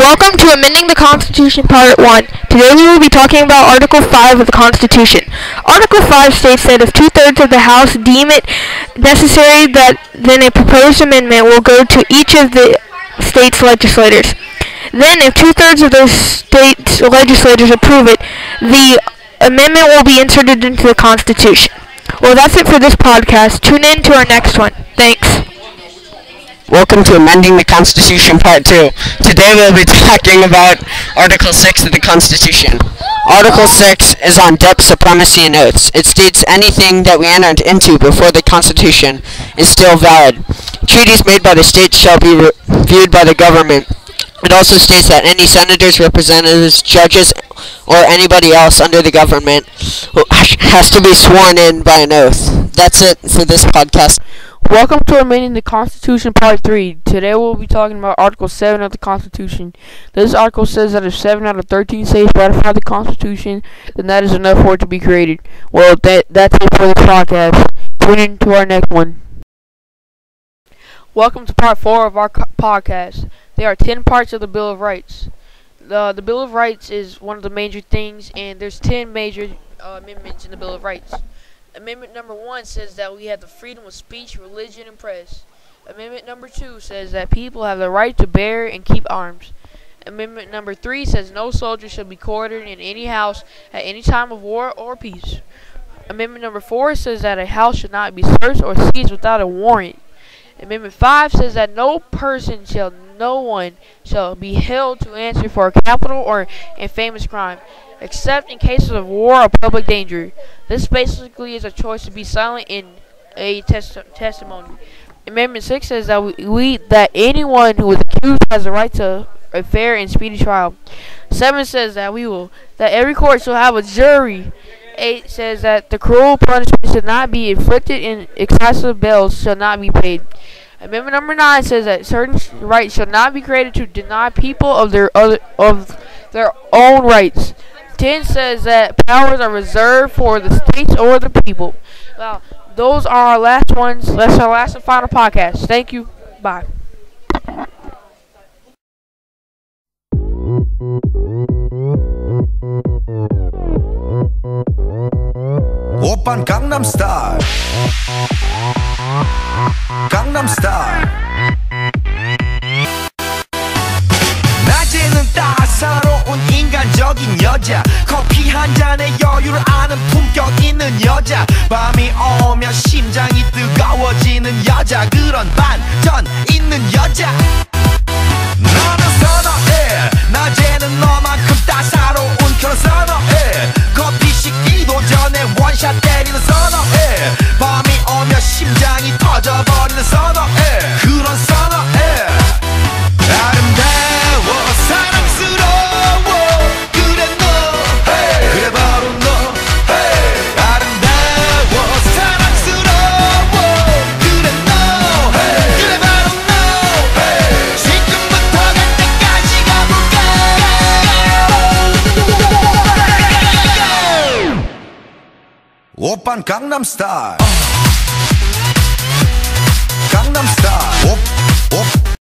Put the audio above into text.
Welcome to Amending the Constitution Part 1. Today we will be talking about Article 5 of the Constitution. Article 5 states that if two-thirds of the House deem it necessary, then a proposed amendment will go to each of the state's legislators. Then, if two-thirds of those state's legislators approve it, the amendment will be inserted into the Constitution. Well, that's it for this podcast. Tune in to our next one. Thanks. Welcome to Amending the Constitution Part 2. Today we'll be talking about Article 6 of the Constitution. Article 6 is on debt supremacy and oaths. It states anything that we entered into before the Constitution is still valid. Treaties made by the states shall be reviewed by the government. It also states that any senators, representatives, judges, or anybody else under the government has to be sworn in by an oath. That's it for this podcast. Welcome to Amending the Constitution Part 3. Today we'll be talking about Article 7 of the Constitution. This article says that if 7 out of 13 states ratify the Constitution, then that is enough for it to be created. Well, that's it for the podcast. Tune in to our next one. Welcome to Part 4 of our podcast. There are 10 parts of the Bill of Rights. The Bill of Rights is one of the major things, and there's 10 major amendments in the Bill of Rights. Amendment number 1 says that we have the freedom of speech, religion, and press. Amendment number 2 says that people have the right to bear and keep arms. Amendment number 3 says no soldier shall be quartered in any house at any time of war or peace. Amendment number 4 says that a house should not be searched or seized without a warrant. Amendment 5 says that no one shall be held to answer for a capital or infamous crime, except in cases of war or public danger. This basically is a choice to be silent in a testimony. Amendment 6 says that anyone who is accused has the right to a fair and speedy trial. 7 says that every court shall have a jury. 8 says that the cruel punishment should not be inflicted and excessive bails shall not be paid. Amendment number 9 says that certain rights shall not be created to deny people of their own rights. 10 says that powers are reserved for the states or the people. Well, those are our last ones. That's our last and final podcast. Thank you. Bye. 오빤 강남스타일 강남스타일 낮에는 따사로운 인간적인 여자 커피 한 잔에 여유를 아는 품격 있는 여자 밤이 오면 심장이 뜨거워지는 여자 그런 반전 있는 여자 너는 선어해 낮에는 너만큼 따사로운 그런 선어해 커피 식기도 전에 원샷 때리는 선어해 밤이 오면 심장이 터져버리는 선어해 그런 선어해 아름다워 사랑스러워 그래 너 hey. 그래 바로 너 hey. 아름다워 사랑스러워 그래 너 hey. 그래 바로 너 hey. 지금부터 갈 때까지 가볼까 오빤 강남스타일 강남스타일